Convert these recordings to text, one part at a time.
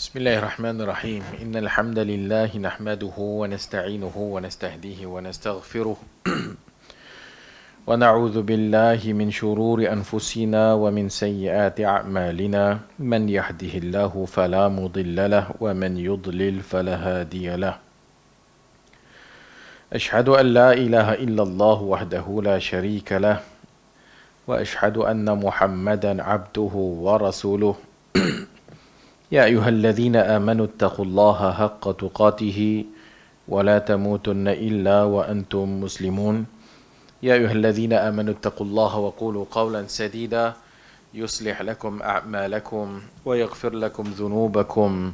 بسم الله الرحمن الرحيم إن الحمد لله نحمده ونستعينه ونستهديه ونستغفره ونعوذ بالله من شرور أنفسنا ومن سيئات أعمالنا من يهده الله فلا مضل له ومن يضلل فلا هادي له أشهد أن لا إله إلا الله وحده لا شريك له وأشهد أن محمدا عبده ورسوله يا أيها الذين آمنوا اتقوا الله حق تقاته ولا تموتن إلا وأنتم مسلمون يا أيها الذين آمنوا اتقوا الله وقولوا قولا سديدا يصلح لكم أعمالكم ويغفر لكم ذنوبكم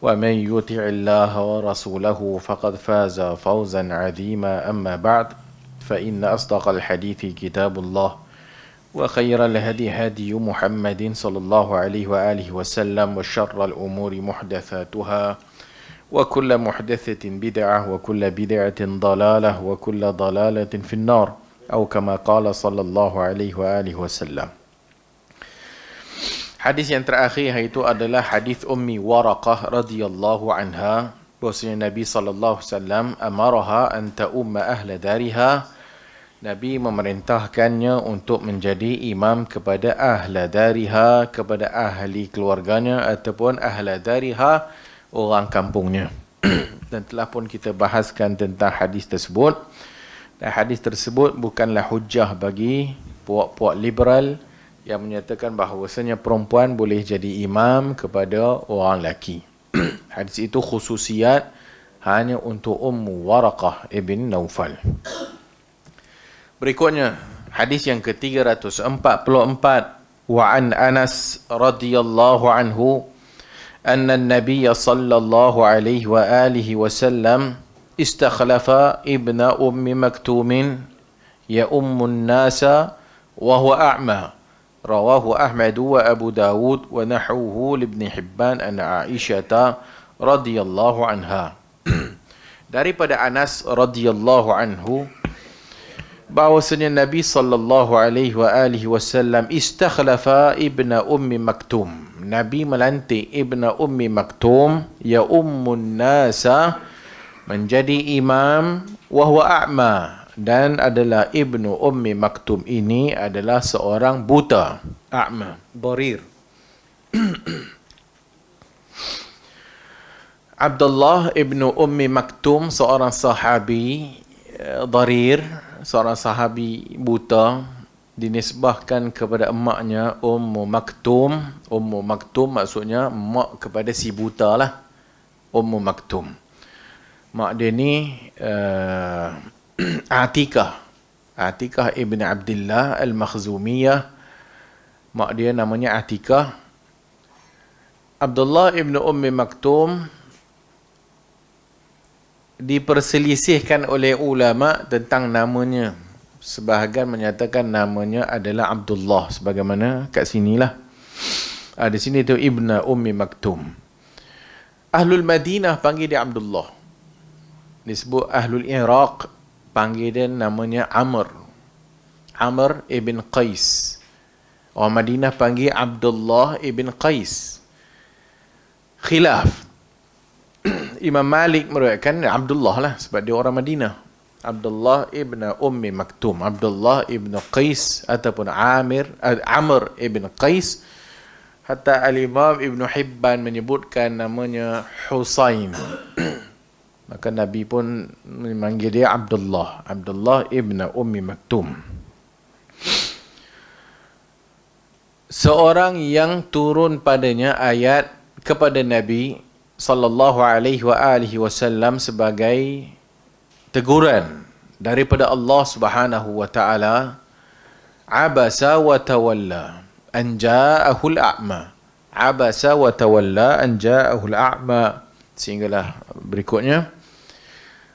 ومن يطع الله ورسوله فقد فاز فوزا عظيما أما بعد فإن أصدق الحديث كتاب الله وخير الهدي هدي محمد صلى الله عليه وآله وسلم وشر الأمور محدثاتها وكل محدثة بدعة وكل بدعة ضلالة وكل ضلالة في النار أو كما قال صلى الله عليه وآله وسلم. Hadis yang terakhir itu adalah hadis Ummi Waraqah radhiyallahu anha, bahwasanya Nabi sallallahu alaihi wasallam amaraha an ta'umma ahla dariha. Nabi memerintahkannya untuk menjadi imam kepada ahla dariha, kepada ahli keluarganya ataupun ahla dariha, orang kampungnya. Dan telah pun kita bahaskan tentang hadis tersebut. Dan hadis tersebut bukanlah hujah bagi puak-puak liberal yang menyatakan bahawasanya perempuan boleh jadi imam kepada orang lelaki. Hadis itu khususiat hanya untuk Ummu Waraqah ibn Naufal. Berikutnya hadis yang ke-344, wa an Anas radhiyallahu anhu anna an-nabiy sallallahu alaihi wa alihi wasallam istakhlafa ibna ummi maktum ya ummun nasa wa huwa a'ma, rawahu Ahmad wa Abu Dawud wa nahwuhu li Ibn Hibban an Aisyah radhiyallahu anha. Daripada Anas radhiyallahu anhu bahwasanya Nabi sallallahu alaihi wa alihi wasallam istakhlafa ibna ummi maktum. Nabi melantik ibna ummi maktum ya ummun nasa menjadi imam wa huwa a'ma, dan adalah ibnu ummi maktum ini adalah seorang buta, a'ma, dharir. Abdullah ibnu ummi maktum seorang sahabi dharir, seorang sahabi buta, dinisbahkan kepada emaknya Ummu Maktum. Ummu Maktum maksudnya mak kepada si buta lah. Ummu Maktum. Mak dia ni Atikah. Atikah ibn Abdullah al-Makhzumiyah. Mak dia namanya Atikah. Abdullah ibn Ummi Maktum diperselisihkan oleh ulama tentang namanya. Sebahagian menyatakan namanya adalah Abdullah, sebagaimana kat sinilah. Di sini tu Ibnu Ummi Maktum. Ahlul Madinah panggil dia Abdullah. Disebut Ahlul Iraq panggil dia namanya Amr. Amr ibn Qais. Orang Madinah panggil Abdullah ibn Qais. Khilaf. Imam Malik meriwayatkan Abdullah lah, sebab dia orang Madinah. Abdullah ibn Ummi Maktum, Abdullah ibn Qais ataupun Amr ibn Qais. Hatta Al-Imam Ibn Hibban menyebutkan namanya Husain. Maka Nabi pun memanggil dia Abdullah, Abdullah ibn Ummi Maktum. Seorang yang turun padanya ayat kepada Nabi sallallahu alaihi wa alihi wasallam sebagai teguran daripada Allah Subhanahu wa taala. Abasa wa tawalla an ja'ahu al-a'ma. Abasa wa tawalla an ja'ahu al-a'ma. Sehinggalah berikutnya,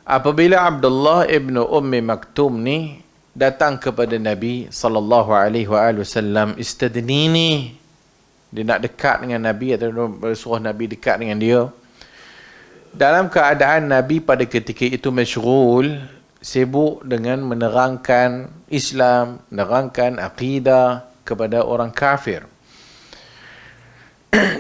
apabila Abdullah ibn Ummi Maktum ni datang kepada Nabi sallallahu alaihi wa alihi wasallam, istadnini, dia nak dekat dengan Nabi atau suruh Nabi dekat dengan dia. Dalam keadaan Nabi pada ketika itu masyghul, sibuk dengan menerangkan Islam, menerangkan akidah kepada orang kafir.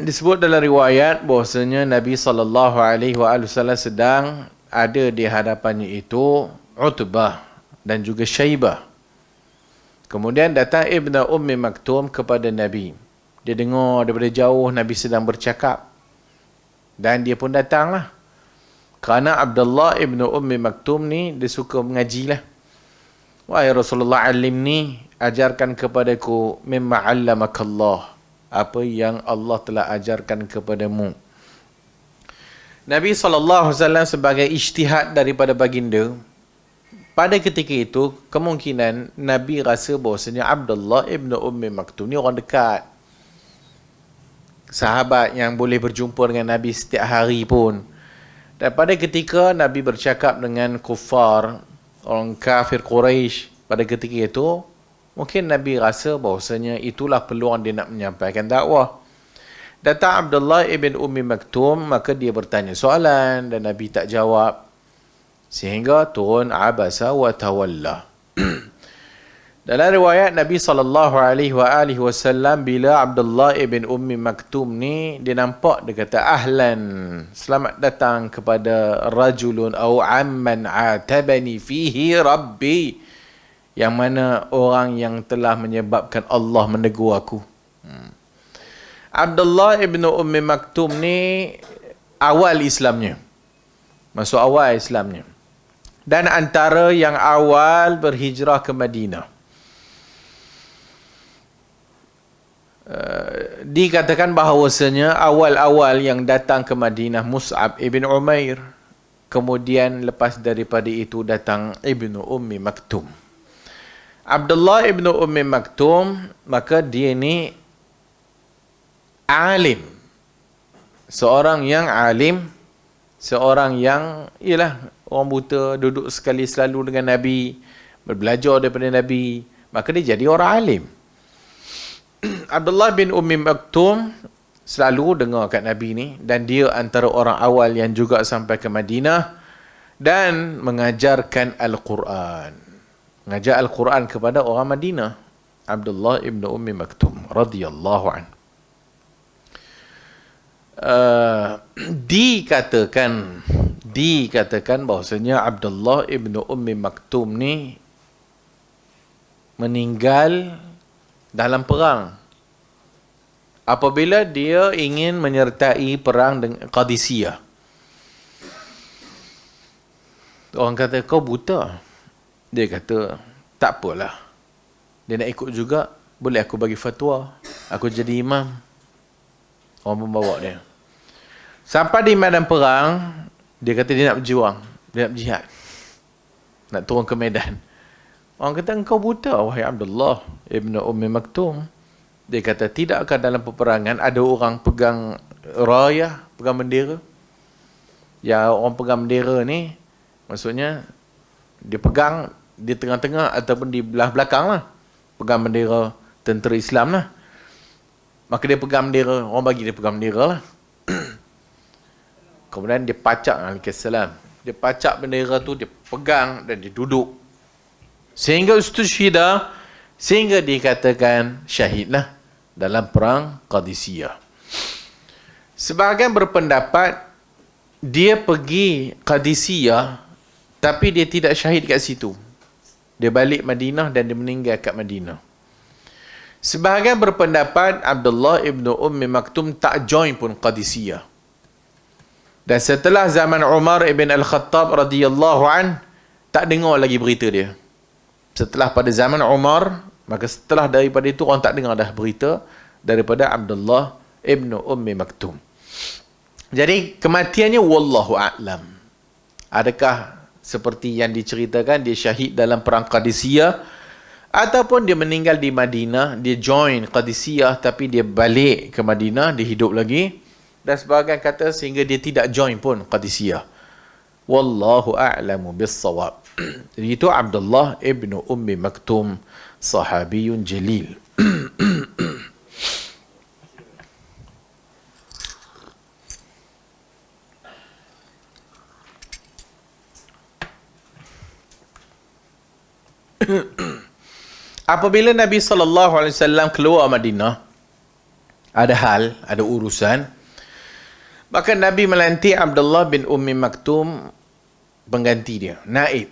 disebut dalam riwayat bahwasanya Nabi SAW sedang ada di hadapannya itu Utbah dan juga Syaibah. Kemudian datang Ibnu Ummi Maktum kepada Nabi. Dia dengar daripada jauh Nabi sedang bercakap. Dan dia pun datanglah. Kerana Abdullah Ibnu Ummi Maktum ni dia suka mengaji lah. Wahai Rasulullah, alimni, ajarkan kepadaku mimma 'allamakallah, apa yang Allah telah ajarkan kepadamu. Nabi SAW sebagai ijtihad daripada baginda, pada ketika itu kemungkinan Nabi rasa bahawasanya Abdullah Ibnu Ummi Maktum ni orang dekat, sahabat yang boleh berjumpa dengan Nabi setiap hari pun. Dan pada ketika Nabi bercakap dengan kufar, orang kafir Quraisy pada ketika itu, mungkin Nabi rasa bahawasanya itulah peluang dia nak menyampaikan dakwah. Datang Abdullah ibn Ummi Maktum, maka dia bertanya soalan dan Nabi tak jawab. Sehingga turun abasa wa tawalla. Dalam riwayat Nabi SAW, bila Abdullah ibn Ummi Maktum ni, dia nampak, dia kata, ahlan, selamat datang kepada rajulun au amman atabani fihi rabbi, yang mana orang yang telah menyebabkan Allah menegur aku. Abdullah ibn Ummi Maktum ni awal Islamnya. Masuk awal Islamnya. Dan antara yang awal berhijrah ke Madinah. Dikatakan bahawasanya awal-awal yang datang ke Madinah Mus'ab ibn Umair. Kemudian lepas daripada itu datang Ibnu Ummi Maktum. Abdullah ibn Ummi Maktum, maka dia ni alim. Seorang yang alim, seorang yang, ialah, orang buta, duduk sekali selalu dengan Nabi, berbelajar daripada Nabi, maka dia jadi orang alim. Abdullah bin Ummi Maktum selalu dengar kat Nabi ni, dan dia antara orang awal yang juga sampai ke Madinah dan mengajarkan Al-Quran. Mengajar Al-Quran kepada orang Madinah. Abdullah ibn Ummi Maktum radhiyallahu anhu. Dikatakan bahawasanya Abdullah ibn Ummi Maktum ni meninggal dalam perang apabila dia ingin menyertai perang dengan Qadisiyah. Orang kata, kau buta. Dia kata, tak apalah, dia nak ikut juga, boleh aku bagi fatwa, aku jadi imam. Orang membawa dia sampai di medan perang. Dia kata dia nak berjuang, dia nak berjihad, nak turun ke medan. Orang kata, engkau buta wahai Abdullah ibn Ummi Maktum. Dia kata, tidakkah dalam peperangan ada orang pegang rayah, pegang bendera? Ya, orang pegang bendera ni maksudnya dia pegang di tengah-tengah ataupun di belah belakang lah, pegang bendera tentera Islam lah. Maka dia pegang bendera, orang bagi dia pegang bendera lah. Kemudian dia pacak, alaihissalam, dia pacak bendera tu, dia pegang dan dia duduk. Sehingga ustushhida, sehingga dikatakan syahidlah dalam perang Qadisiyah. Sebahagian berpendapat dia pergi Qadisiyah tapi dia tidak syahid kat situ. Dia balik Madinah dan dia meninggal kat Madinah. Sebahagian berpendapat Abdullah ibn Ummi Maktum tak join pun Qadisiyah. Dan setelah zaman Umar ibn Al-Khattab radhiyallahu an, tak dengar lagi berita dia. Setelah pada zaman Umar, maka setelah daripada itu orang tak dengar dah berita daripada Abdullah ibn Ummi Maktum. Jadi kematiannya wallahu a'lam. Adakah seperti yang diceritakan dia syahid dalam perang Qadisiyah, ataupun dia meninggal di Madinah, dia join Qadisiyah tapi dia balik ke Madinah, dia hidup lagi. Dan sebahagian kata sehingga dia tidak join pun Qadisiyah. Wallahu a'lamu bis-shawab. Jadi itu Abdullah ibn Ummi Maktum, sahabiyun jalil. Apabila Nabi SAW keluar Madinah, ada hal, ada urusan, maka Nabi melantik Abdullah bin Ummi Maktum pengganti dia, naib.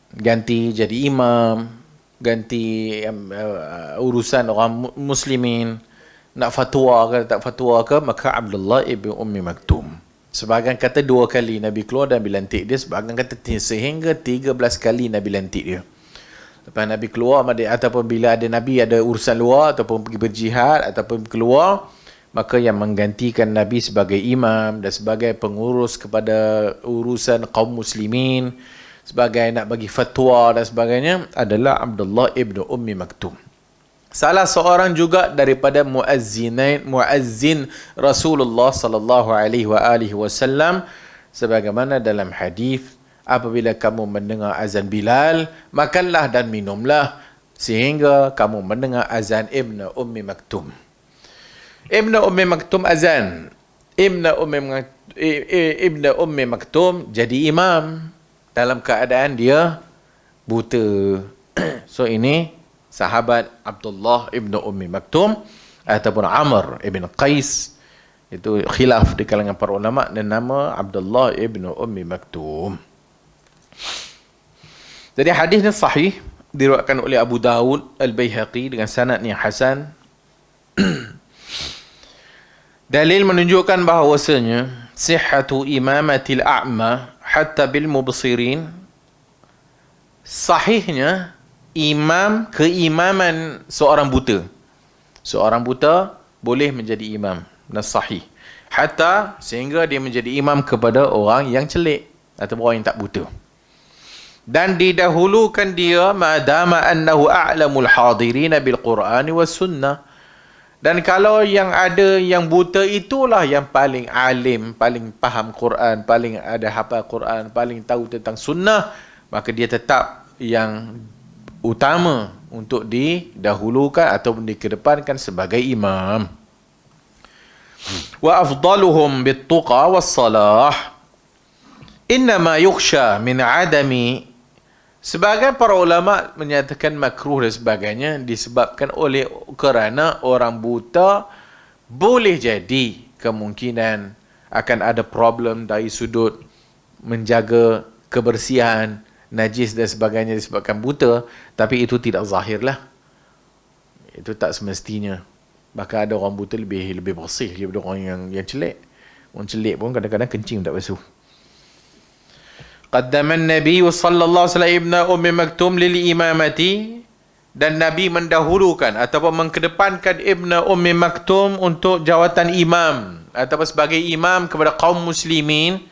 Ganti jadi imam, ganti urusan orang muslimin, nak fatwa ke tak fatwa ke, maka Abdullah ibn Ummi Maktum. Sebahagian kata 2 kali Nabi keluar dan lantik dia, sebahagian kata sehingga 13 kali Nabi lantik dia. Lepas Nabi keluar, ataupun bila ada Nabi ada urusan luar, ataupun pergi berjihad, ataupun keluar, maka yang menggantikan Nabi sebagai imam dan sebagai pengurus kepada urusan kaum muslimin, sebagai nak bagi fatwa dan sebagainya, adalah Abdullah ibn Ummi Maktum. Salah seorang juga daripada muazzin Rasulullah sallallahu alaihi wasallam, sebagaimana dalam hadis, apabila kamu mendengar azan Bilal, makanlah dan minumlah sehingga kamu mendengar azan Ibn Ummi Maktum. Ibn Ummi Maktum azan. Ibn Ummi Maktum jadi imam dalam keadaan dia buta. So ini sahabat Abdullah ibn Ummi Maktum ataupun Amr ibn Qais. Itu khilaf di kalangan para ulama, dan nama Abdullah ibn Ummi Maktum. Jadi hadis ini sahih, diriwayatkan oleh Abu Dawud Al-Baihaqi dengan sanad yang hasan. Dalil menunjukkan bahawasanya sihhatu imamatil a'ma hatta bil mubsirin, sahihnya keimaman seorang buta. Seorang buta boleh menjadi imam, dan sahih. Hatta sehingga dia menjadi imam kepada orang yang celik atau orang yang tak buta. Dan didahulukan dia madama annahu a'lamul hadirin bil Qur'an was sunnah. Dan kalau yang ada yang buta itulah yang paling alim, paling faham Quran, paling ada hafal Quran, paling tahu tentang sunnah, maka dia tetap yang utama untuk didahulukan atau dikedepankan sebagai imam. Wa afdaluhum bit-tuqa was-salah. Innama yukhsha min adami. Sebagian para ulama menyatakan makruh dan sebagainya disebabkan kerana orang buta boleh jadi kemungkinan akan ada problem dari sudut menjaga kebersihan, najis dan sebagainya disebabkan buta, tapi itu tidak zahir lah. Itu tak semestinya. Bahkan ada orang buta lebih bersih daripada orang yang celik. Orang celik pun kadang-kadang kencing tak basuh. Qaddama an-nabiy sallallahu alaihi wasallam ibn Ummi Maktum lil imamati, dan Nabi mendahulukan ataupun mengkedepankan Ibn Ummi Maktum untuk jawatan imam ataupun sebagai imam kepada kaum muslimin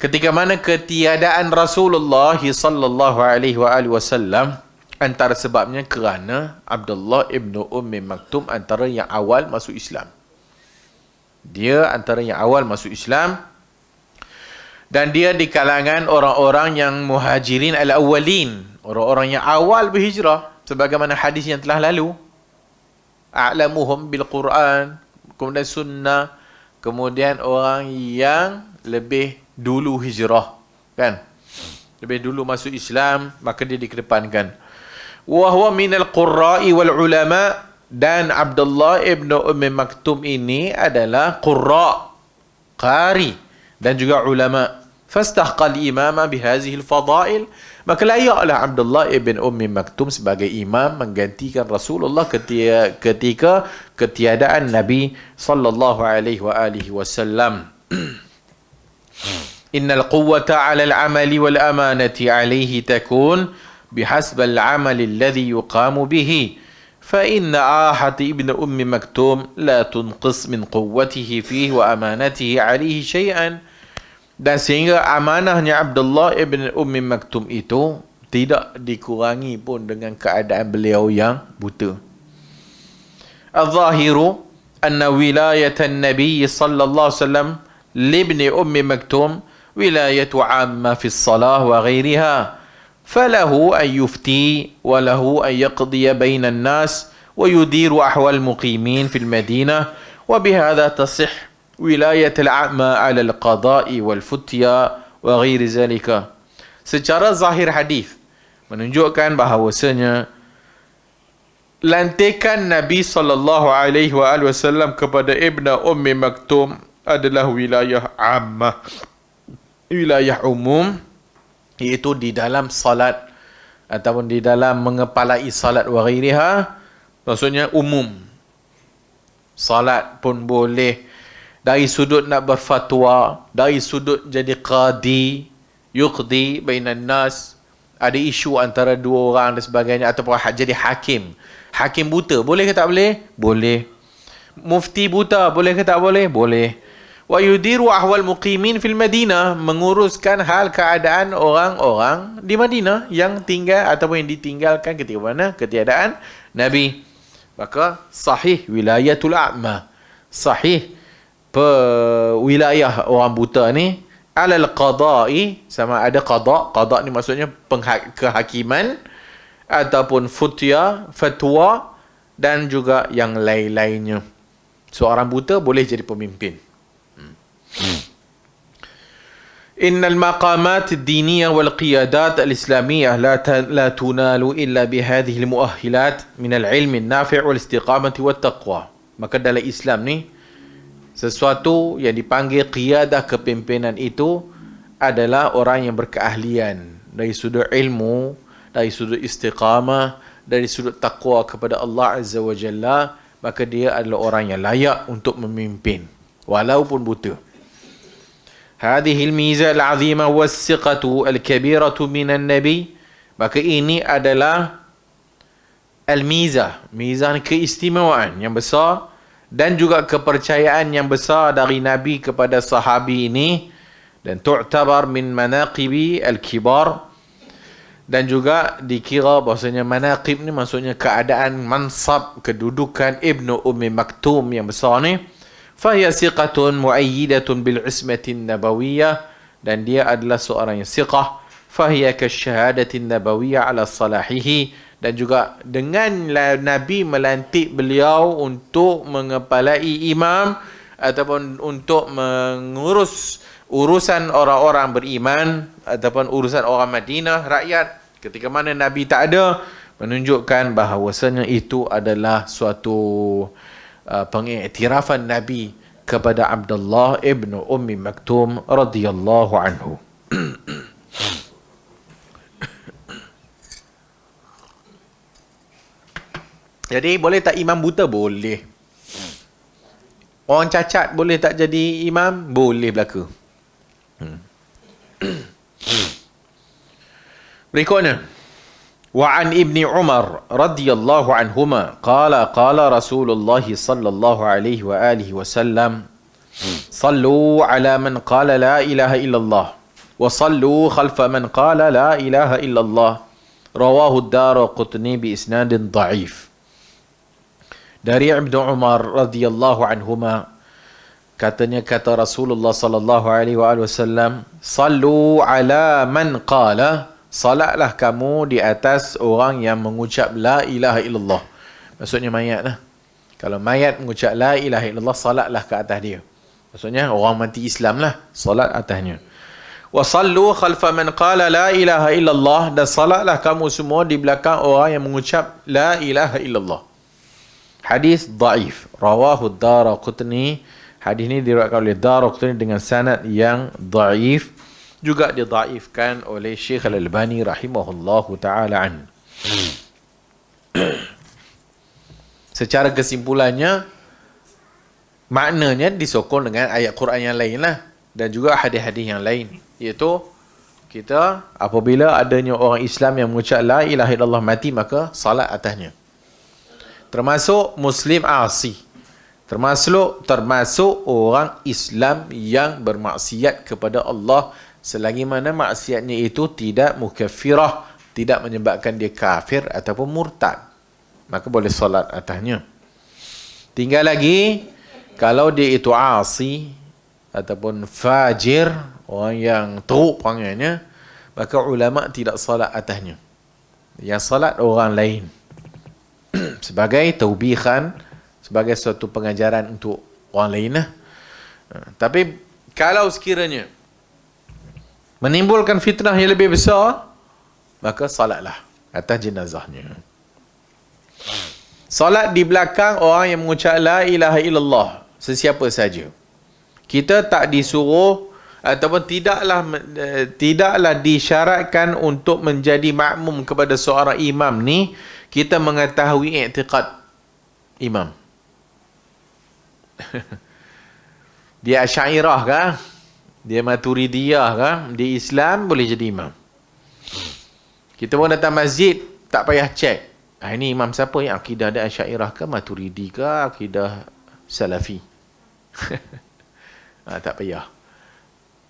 ketika mana ketiadaan Rasulullah sallallahu alaihi wasallam. Antara sebabnya kerana Abdullah ibn Ummi Maktum antara yang awal masuk Islam. Dia antara yang awal masuk Islam, dan dia di kalangan orang-orang yang muhajirin al-awwalin, orang-orang yang awal berhijrah, sebagaimana hadis yang telah lalu. A'lamuhum bil Quran, kemudian sunnah, kemudian orang yang lebih dulu hijrah, kan? Lebih dulu masuk Islam, maka dia dikedepankan. Wa huwa minal qurra'i wal ulama, dan Abdullah ibn Ummi Maktum ini adalah qurra, qari, dan juga ulama. Fastahqal imama bihazihi al-fadail, maka layaklah Abdullah ibn Ummi Maktum sebagai imam menggantikan Rasulullah ketika ketiadaan Nabi sallallahu alaihi wasallam. Innal quwwata 'ala al-'amali wal amanati 'alayhi takun bihasb al-'amali alladhi yuqamu bihi. Fa inna ahati ibn Ummi Maktum la tunqis min quwwatihi fihi wa amanatihi 'alayhi shay'an. Dan sehingga amanahnya Abdullah ibn Ummi Maktum itu tidak dikurangi pun dengan keadaan beliau yang buta. Al-zahiru anna wilayatan Nabi sallallahu alaihi wasallam libni Ummi Maktum wilayatu amma fi as-salah wa ghairiha. Falahu an yufti wa lahu an yaqdiya bayna an-nas wa yudiru ahwal muqimin fil Madinah, wa bihadha tasih wilayat al-a'ma 'ala al-qada'i wal-futya wa ghairi zalika. Secara zahir hadis menunjukkan bahawasanya lantikan Nabi SAW kepada Ibnu Ummi Maktum adalah wilayah ammah, wilayah umum, iaitu di dalam salat ataupun di dalam mengepalai salat wa ghairiha, maksudnya umum. Salat pun boleh, dari sudut nak berfatwa, dari sudut jadi qadi, yuqdi bainan nas, ada isu antara dua orang dan sebagainya, ataupun jadi hakim. Hakim buta, boleh ke tak boleh? Boleh. Mufti buta, boleh ke tak boleh? Boleh. Wa yudiru ahwal muqimin fil Madinah, menguruskan hal keadaan orang-orang di Madinah yang tinggal ataupun yang ditinggalkan ketika mana? Ketiadaan Nabi. Maka sahih wilayatul a'ma, sahih wilayah orang buta ni alal qada'i, sama ada qada ni maksudnya kehakiman ataupun fatwa dan juga yang lain-lainnya. Seorang buta boleh jadi pemimpin. Innal maqamat ad-diniyah wal qiyadat al-islamiyah la tunalu illa bihadhihi al-mu'ahhilat min al-ilm an-nafi' wal istiqamati wat taqwa. Maka dalam Islam ni sesuatu yang dipanggil qiyadah, kepimpinan itu adalah orang yang berkeahlian dari sudut ilmu, dari sudut istiqamah, dari sudut taqwa kepada Allah Azza wa Jalla, maka dia adalah orang yang layak untuk memimpin walaupun buta. Hadhihi al-mizah al-'azimah was-siqatu al-kabiratu minan nabi, maka ini adalah al-mizah, mizah keistimewaan yang besar dan juga kepercayaan yang besar dari Nabi kepada sahabi ini, dan tu'tabar min manaqibi al-kibar, dan juga dikira bahasanya manaqib ni maksudnya keadaan, mansab, kedudukan Ibnu Ummi Maktum yang besar ni. Fahiya siqatun mu'ayyidatun bil ismatin nabawiyah, dan dia adalah seorang yang siqah. Fahiya kasyahadatin nabawiyah ala salahihi, dan juga dengan Nabi melantik beliau untuk mengepalai imam ataupun untuk mengurus urusan orang-orang beriman ataupun urusan orang Madinah, rakyat, ketika mana Nabi tak ada, menunjukkan bahawasanya itu adalah suatu pengiktirafan Nabi kepada Abdullah ibnu Ummi Maktum radhiyallahu anhu. Jadi boleh tak imam buta? Boleh. Orang cacat boleh tak jadi imam? Boleh belaka. Berikutnya, wa an ibni Umar radhiyallahu anhuma qala Rasulullah sallallahu alaihi wa alihi wasallam sallu ala man qala la ilaha illallah wa sallu khalfa man qala la ilaha illallah, rawahu ad-Daraqutni bi isnadin dha'if. Dari Ibnu Umar radhiyallahu anhuma, katanya kata Rasulullah sallallahu alaihi wasallam, sallu ala man qala, salatlah kamu di atas orang yang mengucap la ilaha illallah. Maksudnya mayat lah. Kalau mayat mengucap la ilaha illallah, salatlah ke atas dia. Maksudnya orang mati Islam lah, salat atasnya. Wa sallu khalfa man qala la ilaha illallah, dan salatlah kamu semua di belakang orang yang mengucap la ilaha illallah. Hadis dhaif, rawahu ad-Daraqutni. Hadis ini diriwayatkan oleh Daraqutni dengan sanad yang dhaif, juga didhaifkan oleh Syekh Al-Albani rahimahullahu ta'ala an. Secara kesimpulannya, maknanya disokong dengan ayat Quran yang lain lah, dan juga hadis-hadis yang lain, iaitu kita apabila adanya orang Islam yang mengucap la ilaha illallah mati, maka salat atasnya. Termasuk Muslim asi, termasuk orang Islam yang bermaksiat kepada Allah, selagi mana maksiatnya itu tidak mukaffirah, tidak menyebabkan dia kafir ataupun murtad, maka boleh solat atasnya. Tinggal lagi, kalau dia itu asi ataupun fajir, orang yang teruk panggilnya, maka ulama tidak solat atasnya. Yang solat orang lain sebagai taubihan, sebagai suatu pengajaran untuk orang lain lah. Tapi kalau sekiranya menimbulkan fitnah yang lebih besar, maka salatlah atas jenazahnya. Solat di belakang orang yang mengucap la ilaha illallah, sesiapa saja. Kita tak disuruh ataupun tidaklah disyaratkan untuk menjadi makmum kepada seorang imam ni kita mengetahui i'tiqad imam. Dia Asy'ariyah kah? Dia Maturidiyah kah? Dia Islam, boleh jadi imam. Kita pun datang masjid, tak payah cek. Ini imam siapa yang akidah dia Asy'ariyah ke Maturidi ke akidah Salafi? Tak payah.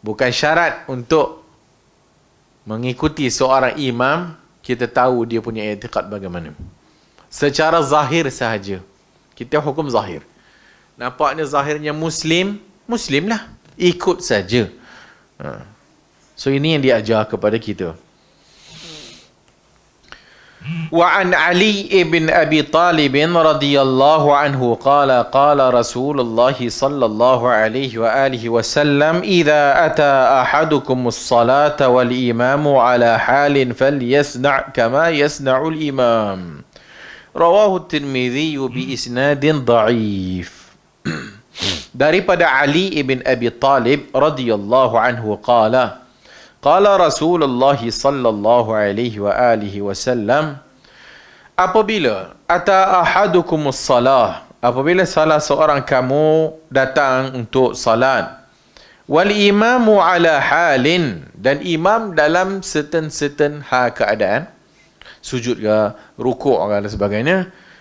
Bukan syarat untuk mengikuti seorang imam kita tahu dia punya i'tiqad bagaimana. Secara zahir sahaja. Kita hukum zahir. Nampaknya zahirnya Muslim, Muslim lah. Ikut saja. So ini yang diajar kepada kita. وعن علي بن أبي طالب رضي الله عنه قال قال رسول الله صلى الله عليه وآله وسلم إذا أتى أحدكم الصلاة والإمام على حال فليصنع كما يصنع الإمام رواه الترمذي بإسناد ضعيف. Daripada Ali ibn Abi Talib radhiyallahu anhu qala qala Rasulullah sallallahu alaihi wa alihi wasallam, apabila ata ahadukumus salah, apabila salah seorang kamu datang untuk salat, wal imamu ala halin, dan imam dalam certain keadaan, sujud ke, rukuk ke dan sebagainya,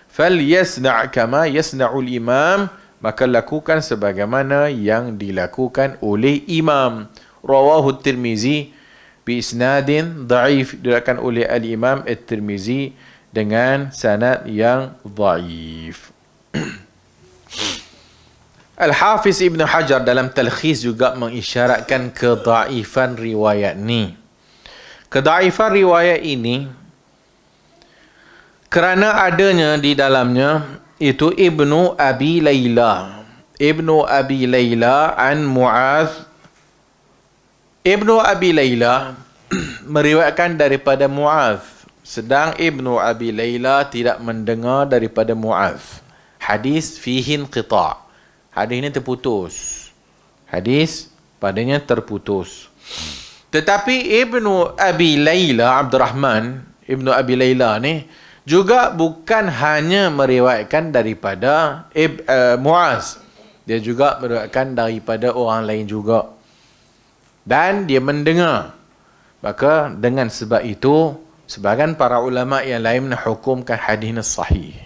falyasna' kama yasna'ul imam, maka lakukan sebagaimana yang dilakukan oleh imam. Rawahu Tirmizi bi isnadin dhaif, diriwayatkan oleh al-Imam At-Tirmizi dengan sanad yang dhaif. Al-Hafiz Ibn Hajar dalam Talkhis juga mengisyaratkan kedhaifan riwayat ni. Kedhaifan riwayat ini kerana adanya di dalamnya itu Ibnu Abi Layla. Ibnu Abi Layla an Mu'adh. Ibnu Abi Layla meriwayatkan daripada Mu'adh, sedang Ibnu Abi Layla tidak mendengar daripada Mu'adh. Hadis fihi inqita'. Hadis ini terputus. Hadis padanya terputus. Tetapi Ibnu Abi Layla, Abdurrahman Ibnu Abi Layla ni juga bukan hanya meriwayatkan daripada Mu'az. Dia juga meriwayatkan daripada orang lain juga. Dan dia mendengar. Maka dengan sebab itu, sebahagian para ulama yang lain menghukumkan hadis ini sahih.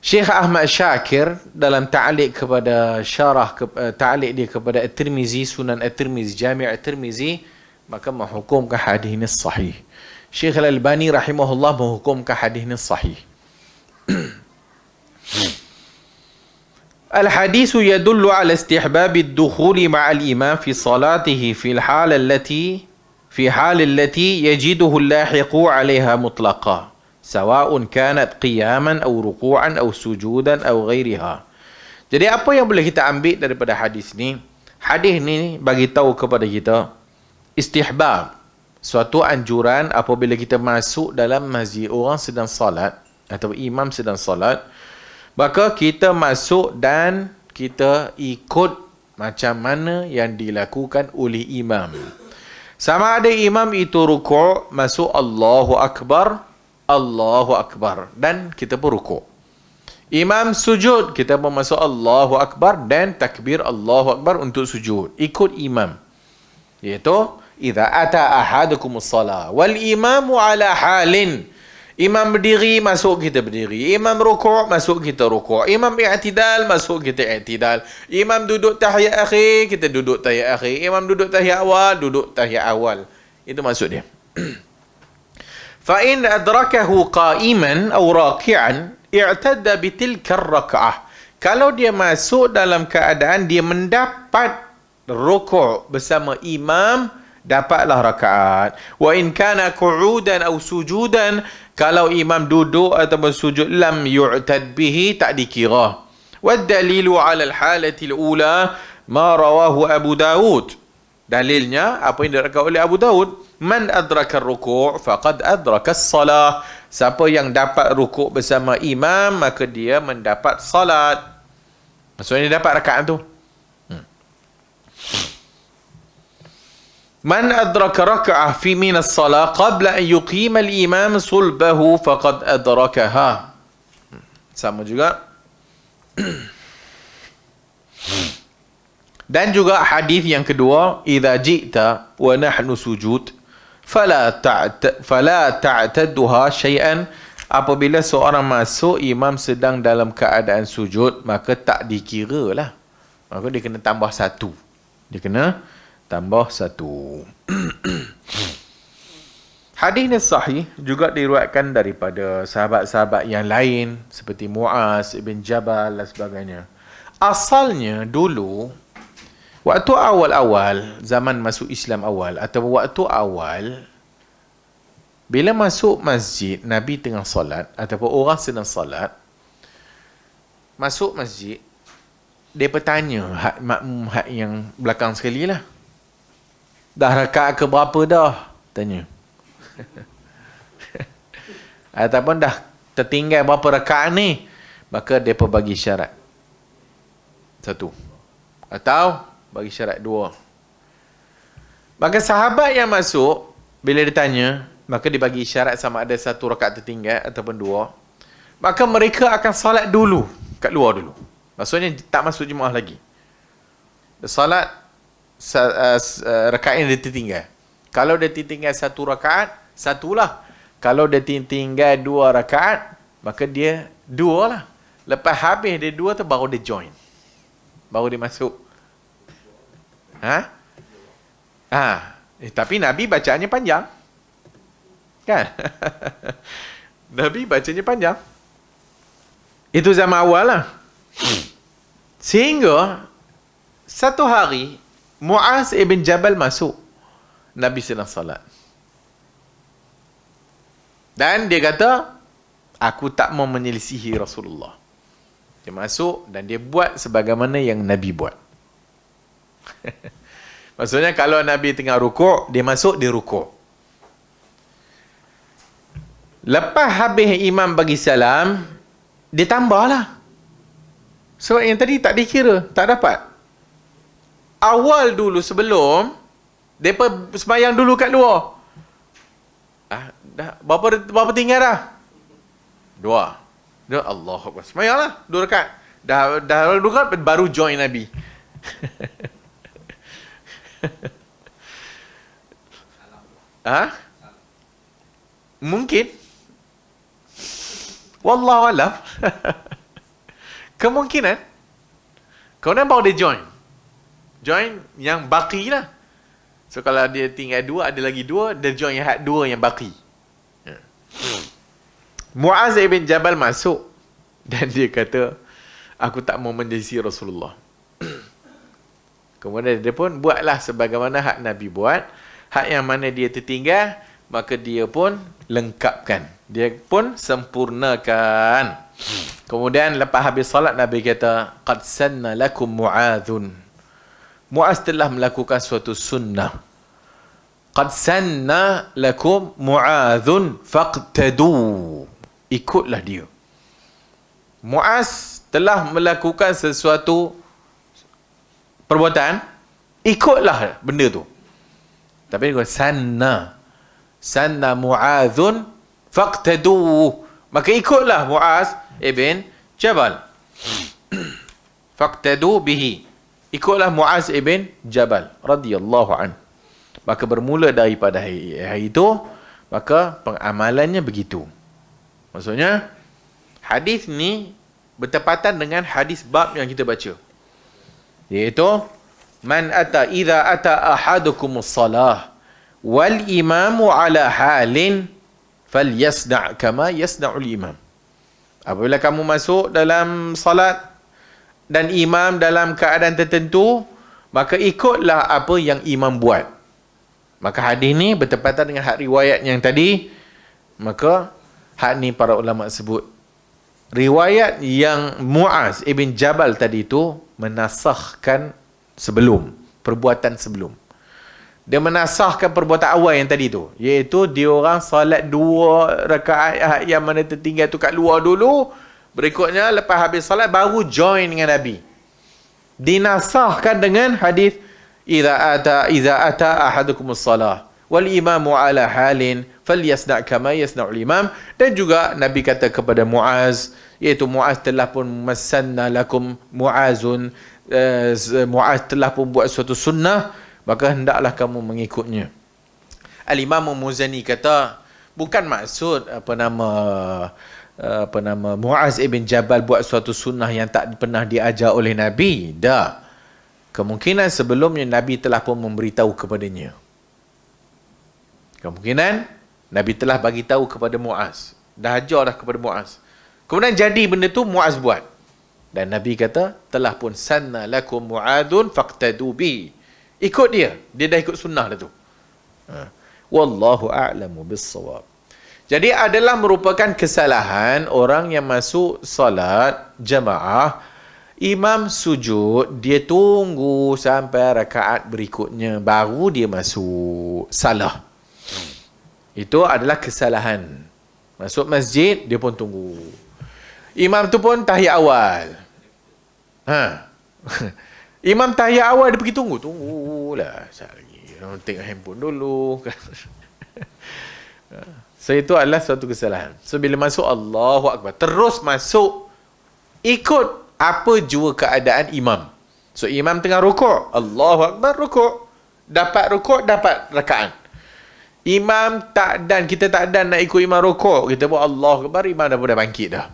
Syekh Ahmad Syakir dalam ta'liq kepada ta'liq dia kepada At-Tirmizi, Sunan At-Tirmizi, Jami' At-Tirmizi, maka menghukumkan hadis ini sahih. Syekh Al-Albani rahimahullah menghukumkan hadis ini sahih. الحديث يدل على استحباب الدخول مع الإمام في صلاته في الحال التي يجده اللاحق عليها مطلقا سواء كانت قياما أو ركوعا أو سجودا أو غيرها. Jadi apa yang boleh kita ambil daripada hadis ni? Hadis ni bagi tahu kepada kita istihbab, suatu anjuran apabila kita masuk dalam masjid, orang sedang salat atau imam sedang salat, maka kita masuk dan kita ikut macam mana yang dilakukan oleh imam. Sama ada imam itu rukuk, masuk Allahu Akbar, dan kita pun rukuk. Imam sujud, kita pun masuk Allahu Akbar dan takbir Allahu Akbar untuk sujud. Ikut imam. Iaitu idza ata ahadukumus salah wal imamu ala halin. Imam berdiri, masuk kita berdiri. Imam rukuk, masuk kita rukuk. Imam i'tidal, masuk kita i'tidal. Imam duduk tahiyat akhir, kita duduk tahiyat akhir. Imam duduk tahiyat awal, duduk tahiyat awal. Itu maksud dia. Fa in adrakahu qa'iman aw raki'an i'tadda bitilka ar-rak'ah. Kalau dia masuk dalam keadaan dia mendapat rukuk bersama imam, dapatlah rakaat. Wa in kana qu'udan aw sujudan, kalau imam duduk atau sujud, lam yu'tad bihi, tak dikira. Wa dalilu 'ala al-halati al-ula ma rawahu Abu Dawud. Dalilnya apa yang diriwayatkan oleh Abu Daud, man adraka ruku' faqad adraka as-salah. Siapa yang dapat rukuk bersama imam, maka dia mendapat salat. Maksudnya dia dapat rakaat tu. Man adraka raka'ah fi min as-salah qabla an yuqima al-imam sulbahu faqad adrakaha. Sama juga. Dan juga hadis yang kedua, idza ji'ta wa nahnu sujud fala ta'tadduha syai'an. Apabila seorang masuk imam sedang dalam keadaan sujud, maka tak dikiralah. Maka dia kena tambah satu. Dia kena tambah satu. Hadis ini sahih juga diriwayatkan daripada sahabat-sahabat yang lain seperti Muaz ibn Jabal dan sebagainya. Asalnya dulu, waktu awal-awal, zaman masuk Islam awal atau waktu awal, bila masuk masjid, Nabi tengah solat ataupun orang sedang solat, masuk masjid, dia bertanya hak makmum, hak yang belakang sekali lah. Dah rakaat ke berapa dah? Tanya. Ataupun dah tertinggal berapa rakaat ni? Maka dia bagi syarat. Satu. Atau bagi syarat dua. Maka sahabat yang masuk, bila ditanya, maka dibagi syarat sama ada satu rakaat tertinggal ataupun dua. Maka mereka akan salat dulu, kat luar dulu. Maksudnya tak masuk jemaah lagi. Salat rakaat yang dia tertinggal. Kalau dia tertinggal satu rakaat, satulah. Kalau dia tertinggal dua rakaat, maka dia dua lah. Lepas habis dia dua tu baru dia join. Baru dia masuk. Tapi Nabi bacaannya panjang. Kan? Nabi bacanya panjang. Itu zaman awal lah. Sehingga satu hari Muaz ibn Jabal masuk. Nabi sedang salat. Dan dia kata, aku tak mau menyelisihi Rasulullah. Dia masuk dan dia buat sebagaimana yang Nabi buat. Maksudnya kalau Nabi tengah rukuk, dia masuk, dia rukuk. Lepas habis imam bagi salam, dia tambahlah. Sebab yang tadi tak dikira, tak dapat. Awal dulu sebelum, mereka sembahyang dulu kat luar. Dah berapa tinggal dah? Dua. Allahu Akbar. Sembahyanglah 2 rakaat. Dah 2 rakaat baru join Nabi. Mungkin. Wallahu alam. Kemungkinan. Kemudian baru dia join. Join yang baki lah. So kalau dia tinggal 2, ada lagi 2, dia join yang 2 yang baki. Muaz ibn Jabal masuk dan dia kata, aku tak mau menjadi Rasulullah. Kemudian dia pun buatlah sebagaimana hak Nabi buat. Hak yang mana dia tertinggal, maka dia pun lengkapkan. Dia pun sempurnakan. Kemudian lepas habis salat, Nabi kata, qad sanna lakum Mu'adhun. Muaz telah melakukan suatu sunnah. Qad sanna lakum Mu'adhun faqtadu. Ikutlah dia. Muaz telah melakukan sesuatu perbuatan, ikutlah benda tu. Tapi dia kata sanna Mu'adhun faqtadu. Maka ikutlah Muaz ibn Jabal. Faqtadu bihi. Ikutlah Muaz ibn Jabal radhiyallahu an. Maka bermula daripada hari itu, maka pengamalannya begitu. Maksudnya hadis ni bertepatan dengan hadis bab yang kita baca, iaitu idza ata ahadukumus salah wal imamu ala halin falyasna' kama yasna'ul imam. Apabila kamu masuk dalam salat dan imam dalam keadaan tertentu, maka ikutlah apa yang imam buat. Maka hadis ni bertepatan dengan hak riwayat yang tadi. Maka hak ni para ulama sebut, riwayat yang Muaz ibn Jabal tadi itu menasahkan sebelum, perbuatan sebelum. Dia menasahkan perbuatan awal yang tadi tu, iaitu dia orang salat 2 rakaat yang mana tertinggal tu kat luar dulu, berikutnya lepas habis salat baru join dengan Nabi. Dinasahkan dengan hadis iza ata ahadukumus salah wal imamu ala halin falyasna' kama yasna'ul imam. Dan juga Nabi kata kepada Muaz, iaitu Muaz telah pun masanna lakum Muazun, Muaz telah pun buat suatu sunnah, maka hendaklah kamu mengikutnya. Al-Imam Muzani kata, bukan maksud Muaz ibn Jabal buat suatu sunnah yang tak pernah diajar oleh Nabi. Dah. Kemungkinan sebelumnya Nabi telah pun memberitahu kepadanya. Kemungkinan Nabi telah bagi tahu kepada Muaz. Dah ajar dah kepada Muaz. Kemudian jadi benda tu Muaz buat. Dan Nabi kata, telah pun sanna lakum Mu'adun faqtadu bi. Ikut dia. Dia dah ikut sunnah dah tu. Wallahu a'lamu bis-shawab. Jadi adalah merupakan kesalahan orang yang masuk salat jamaah, imam sujud, dia tunggu sampai rakaat berikutnya baru dia masuk. Salah. Itu adalah kesalahan. Masuk masjid, dia pun tunggu. Imam tu pun tahiyat awal. Imam tahiyat awal, dia pergi tunggu. Tunggulah. Sekejap lagi. Tengok handphone dulu. So, itu adalah suatu kesalahan. So, bila masuk Allahu Akbar, terus masuk, ikut apa jua keadaan imam. So, imam tengah rukuk, Allahu Akbar, rukuk. Dapat rukuk, dapat rakaat. Imam tak dan, kita tak dan nak ikut imam rukuk, kita buat Allahu Akbar, imam dah bangkit dah.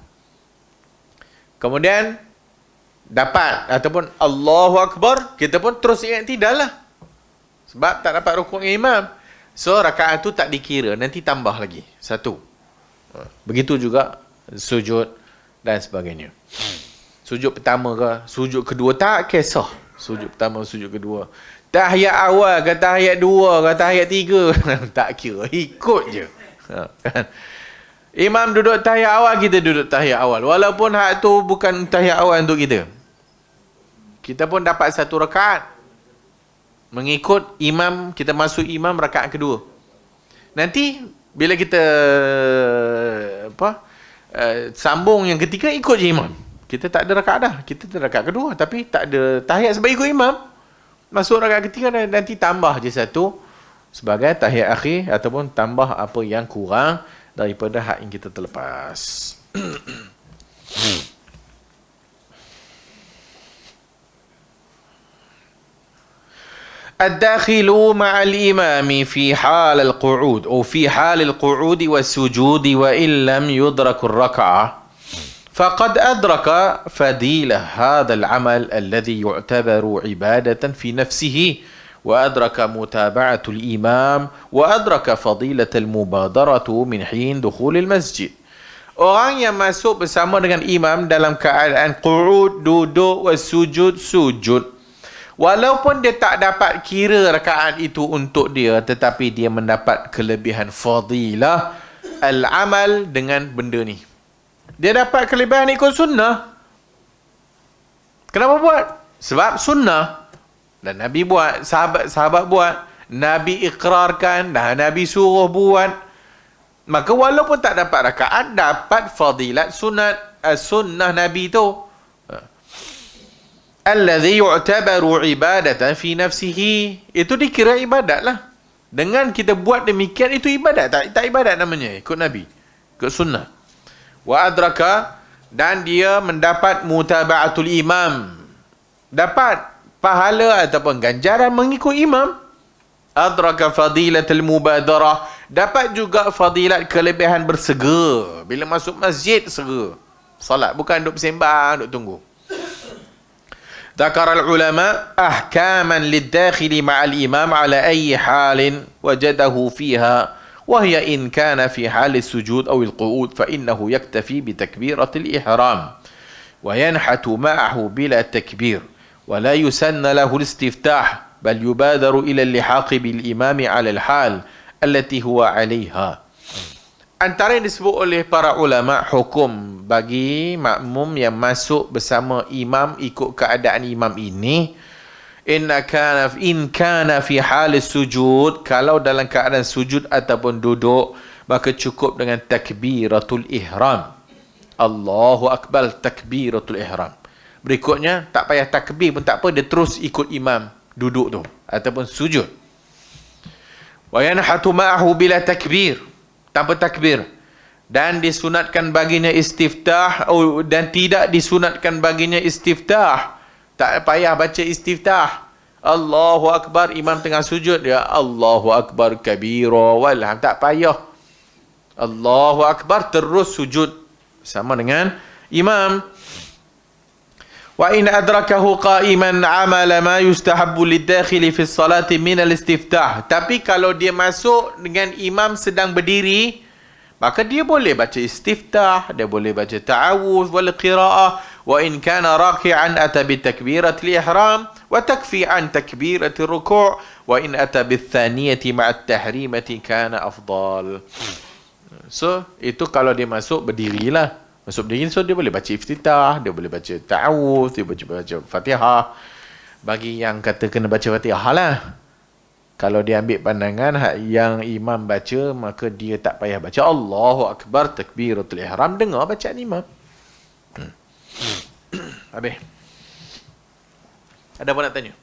Kemudian, dapat, ataupun Allahu Akbar, kita pun terus ingat tidak lah. Sebab tak dapat rukuk dengan imam. So, rakaat tu tak dikira. Nanti tambah lagi. 1. Begitu juga sujud dan sebagainya. Sujud pertama ke, sujud kedua, tak kisah. Sujud pertama, sujud kedua. Tahiyat awal ke, tahiyat 2 ke, tahiyat 3. Tak kira. Ikut je. Kan? Imam duduk tahiyat awal, kita duduk tahiyat awal. Walaupun hak tu bukan tahiyat awal untuk kita. Kita pun dapat 1 rakaat. Mengikut imam, kita masuk imam rakaat kedua. Nanti bila kita sambung yang ketiga, ikut je imam. Kita tak ada rakaat dah. Kita ada rakaat kedua, tapi tak ada tahiyat sebab ikut imam. Masuk rakaat ketiga dan nanti tambah je 1 sebagai tahiyat akhir, ataupun tambah apa yang kurang daripada hak yang kita terlepas. الداخل مع الإمام في حال القعود أو في حال القعود والسجود وإن لم يدرك الركعة فقد أدرك فضيلة هذا العمل الذي يعتبر عبادة في نفسه وأدرك متابعة الإمام وأدرك فضيلة المبادرة من حين دخول المسجد. Orang yang masuk bersama dengan imam dalam keadaan qu'ud, duduk, wasujud, sujud, walaupun dia tak dapat kira rakaat itu untuk dia, tetapi dia mendapat kelebihan fadilah al-amal dengan benda ni. Dia dapat kelebihan ikut sunnah. Kenapa buat? Sebab sunnah. Dan Nabi buat, sahabat buat, Nabi ikrarkan, dan Nabi suruh buat. Maka walaupun tak dapat rakaat, dapat fadilat sunnah Nabi tu. Alladhi yu'tabaru ibadatan fi nafsihi. Itu dikira ibadat lah. Dengan kita buat demikian, itu ibadat. Tak ibadat namanya. Ikut Nabi. Ikut sunnah. Wa adraka. Dan dia mendapat mutaba'atul imam. Dapat pahala ataupun ganjaran mengikut imam. Adraka fadilatul mubadarah. Dapat juga fadilat kelebihan bersegera. Bila masuk masjid, segera. Salat. Bukan duduk bersembang, duduk tunggu. ذكر العلماء أحكاما للداخل مع الإمام على أي حال وجده فيها وهي إن كان في حال السجود أو القعود فإنه يكتفي بتكبيرة الإحرام وينحت معه بلا تكبير ولا يسن له الاستفتاح بل يبادر إلى اللحاق بالإمام على الحال التي هو عليها. Antara yang disebut oleh para ulama, hukum bagi makmum yang masuk bersama imam ikut keadaan imam ini, In kana fi halis sujud, kalau dalam keadaan sujud ataupun duduk, maka cukup dengan takbiratul ihram. Allahu akbar, takbiratul ihram. Berikutnya tak payah takbir pun tak apa, dia terus ikut imam duduk tu ataupun sujud. Wa yanhatu ma'ahu bila takbir, tanpa takbir. Dan disunatkan baginya istiftah, dan tidak disunatkan baginya istiftah. Tak payah baca istiftah. Allahu akbar, imam tengah sujud, ya Allahu akbar kabira walham, tak payah. Allahu akbar terus sujud sama dengan imam. Wa in adrakahu qa'iman amala ma yustahabbu lid-dakhili fi as-salati min al-istiftah. Tapi kalau dia masuk dengan imam sedang berdiri, maka dia boleh baca istiftah, dia boleh baca ta'awuz wal qira'ah. Wa in kana raki'an ata bi takbiratil ihram wa takfi an takbiratir ruku', wa in ata bits thaniyati ma'at tahrimati kana afdal. So itu kalau dia masuk berdirilah. Masuk berdiri, so dia boleh baca iftitah, dia boleh baca ta'awuz, dia boleh baca Fatihah. Bagi yang kata kena baca Fatihah lah, kalau dia ambil pandangan yang imam baca, maka dia tak payah baca Allahu akbar takbiratul ihram, dengar bacaan imam. Habis. Ada apa nak tanya?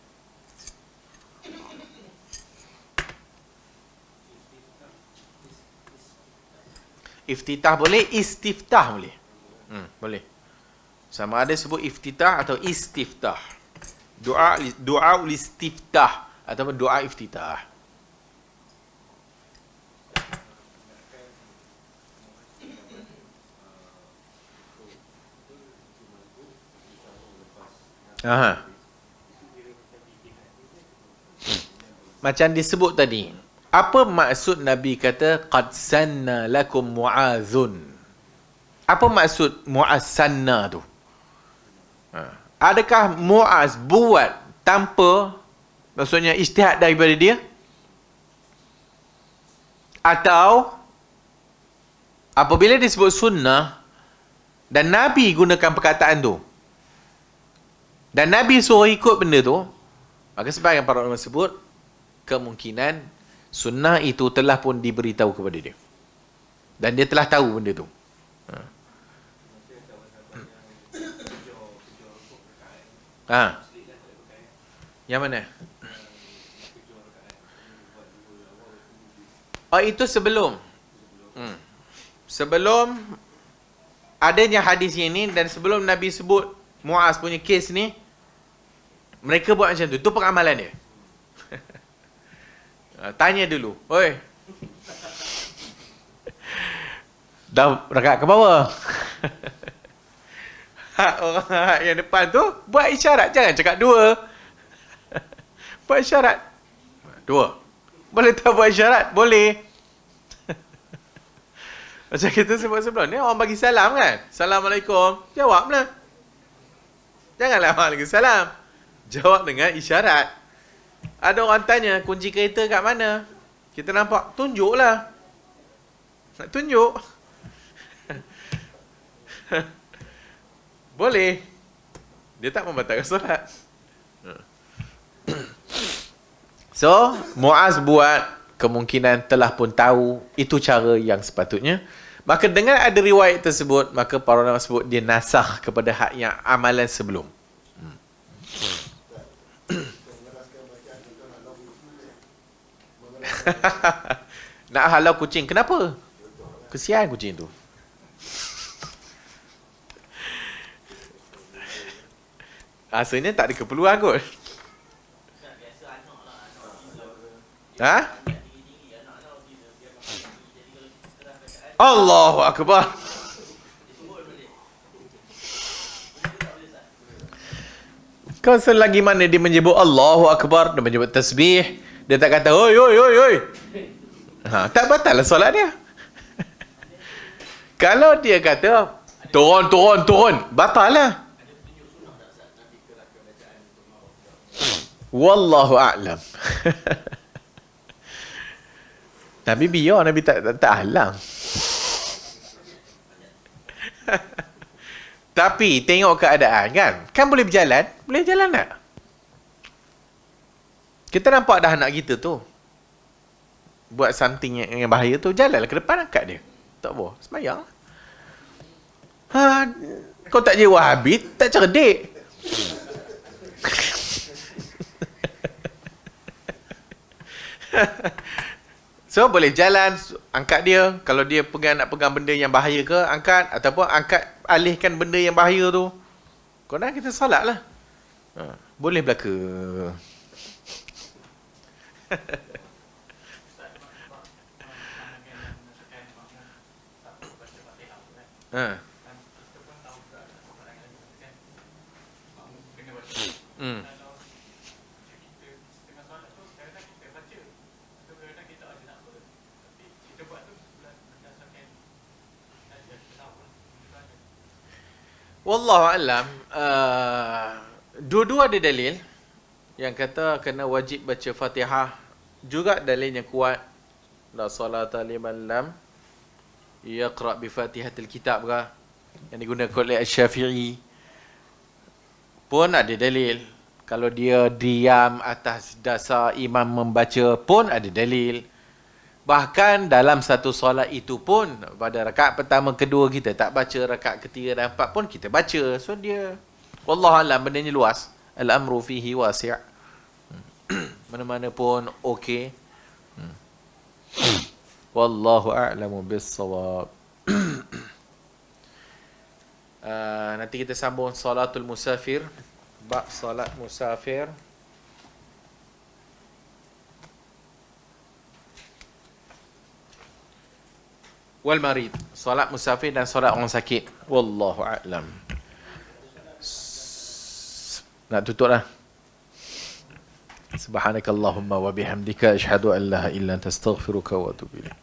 Iftitah boleh, istiftah boleh. Boleh. Sama ada sebut iftitah atau istiftah. Doa istiftah ataupun doa iftitah. Aha. Macam disebut tadi. Apa maksud Nabi kata qad sanna lakum mu'adzun? Apa maksud Mu'az sanna tu? Adakah Mu'az buat tanpa, maksudnya ijtihad daripada dia? Atau apabila disebut sunnah dan Nabi gunakan perkataan tu, dan Nabi suruh ikut benda tu, maka sebahagian para ulama sebut kemungkinan sunnah itu telah pun diberitahu kepada dia dan dia telah tahu benda tu. Yang mana? Oh, itu sebelum. Sebelum adanya hadis ini dan sebelum Nabi sebut Mu'az punya kes ni, mereka buat macam tu. Itu pengamalan dia. Tanya dulu. Oi. Dah rakaat ke bawah? Orang yang depan tu buat isyarat, jangan cakap dua. Buat isyarat. Dua. Boleh tak buat isyarat? Boleh. Macam kita sebut sebelum ni, orang bagi salam kan? Assalamualaikum. Jawablah. Janganlah waalaikumsalam. Jawab dengan isyarat. Ada orang tanya, kunci kereta kat mana? Kita nampak, tunjuklah. Nak tunjuk. Boleh. Dia tak membatalkan solat. So, Mu'az buat, kemungkinan telah pun tahu itu cara yang sepatutnya. Maka dengan ada riwayat tersebut, maka para ulama sebut dia nasakh kepada hak yang amalan sebelum. Nak halau kucing, kenapa? Kesian kucing tu. Rasanya tak ada keperluan kot. Ha? Allahu Akbar. Kau selagi mana dia menyebut Allahu Akbar, dia menyebut tasbih, dia tak kata oi oi oi oi. Tak batal lah solat dia. Kalau dia kata turun turun turun, batal lah. Wallahu a'lam. Nabi biar, Nabi tak halang. Tapi tengok keadaan kan. Kan boleh berjalan? Boleh jalan tak? Kita nampak dah anak kita tu buat something yang bahaya tu, jalanlah ke depan, angkat dia. Tak apa, semayang. Kau tak je Wahabi, tak cerdik. So boleh jalan, angkat dia. Kalau dia nak pegang benda yang bahaya ke, angkat. Ataupun angkat, alihkan benda yang bahaya tu. Kau nak kita solat lah. Boleh belaka. Wallahu alam, dua-dua ada dalil yang kata kena wajib baca Fatihah, juga dalil yang kuat, la salata liman lam yaqra bi Fatihatil Kitab ke, yang digunakan oleh Asy-Syafi'i pun ada dalil. Kalau dia diam atas dasar imam membaca pun ada dalil. Bahkan dalam satu solat itu pun, pada rakaat pertama, kedua kita tak baca, rakaat ketiga dan empat pun kita baca. So dia, wallahu alam, benda ni luas. Al-amru fihi wasi'. Mana-mana pun okey. Wallahu a'lamu bis-shawab. Nanti kita sambung salatul musafir. Bab salat musafir. Wal marid, solat musafir dan solat orang sakit. Wallahu a'lam. Nak tutup dah. Subhanakallahumma wa bihamdika asyhadu an la ilaha illa anta astaghfiruka wa atubu ilaik.